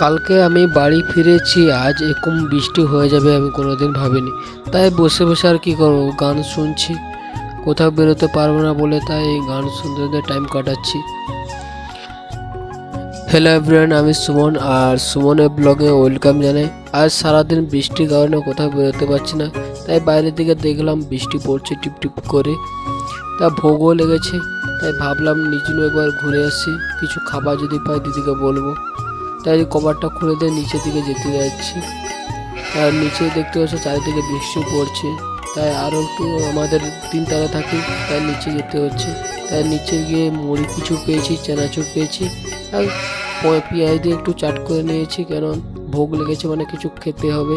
কালকে আমি বাড়ি ফিরেছি, আজ এরকম বৃষ্টি হয়ে যাবে আমি কোনোদিন ভাবিনি। তাই বসে বসে আর কি করবো, গান শুনছি। কোথাও বেরোতে পারবো না বলে তাই এই গান শুনতে শুনতে টাইম কাটাচ্ছি। হ্যালো এভরিওয়ান, আমি সুমন আর সুমনের ব্লগে ওয়েলকাম জানাই। আজ সারাদিন বৃষ্টির কারণে কোথাও বেরোতে পারছি না, তাই বাইরের দিকে দেখলাম বৃষ্টি পড়ছে টিপ টিপ করে। তা ভোগও লেগেছে, তাই ভাবলাম নিজেও একবার ঘুরে আসি, কিছু খাবার যদি পাই দিদিকে বলবো। তাই কভারটা খুলে দিয়ে নিচের দিকে যেতে যাচ্ছি। আর নিচে দেখতে পাচ্ছি চারিদিকে বৃষ্টি পড়ছে, তাই আরও একটু আমাদের তিনতলা থাকি, তাই নিচে যেতে হচ্ছে। তাই নিচে গিয়ে মুড়ি কিছু পেয়েছি, চানাচুর পেয়েছি আর পেঁয়াজ দিয়ে একটু চাট করে নিয়েছি, কেন ভোগ লেগেছে মানে কিছু খেতে হবে।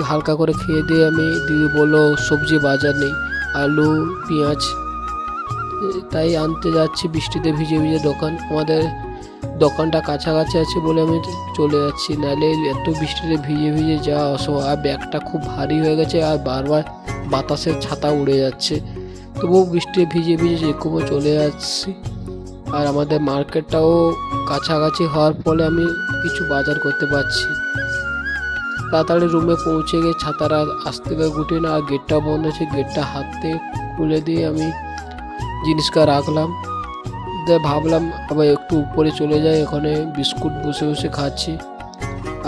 হালকা করে খেয়ে দিয়ে আমি, দিদি বললো সবজি বাজার নেই, আলু পেঁয়াজ, তাই আনতে যাচ্ছি। বৃষ্টিতে ভিজে ভিজে আমাদের দোকানটা কাছাকাছি আছে বলে আমি চলে যাচ্ছি, নাহলে এত বৃষ্টিতে ভিজে ভিজে যাওয়া অসম্ভব। আর ব্যাগটা খুব ভারী হয়ে গেছে আর বারবার বাতাসের ছাতা উড়ে যাচ্ছে, তবুও বৃষ্টিতে ভিজে ভিজে যেরকমও চলে যাচ্ছি। আর আমাদের মার্কেটটাও কাছাকাছি হওয়ার ফলে আমি কিছু বাজার করতে পারছি। তাড়াতাড়ি রুমে পৌঁছে গিয়ে ছাতাটা আস্তে করে গুটিয়ে না, আর গেটটা বন্ধ আছে, গেটটা হাতে খুলে দিয়ে আমি জিনিসটা রাখলাম। ভাবলাম আবার একটু উপরে চলে যাই, ওখানে বিস্কুট বসে বসে খাচ্ছি।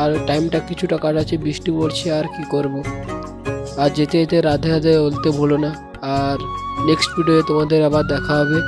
আর টাইমটা কিছুটা কাটাচ্ছি, বৃষ্টি পড়ছে আর কি করব। আর যেতে যেতে রাধে রাধে বলতে ভুলো না। আর নেক্সট ভিডিওতে তোমাদের আবার দেখা হবে।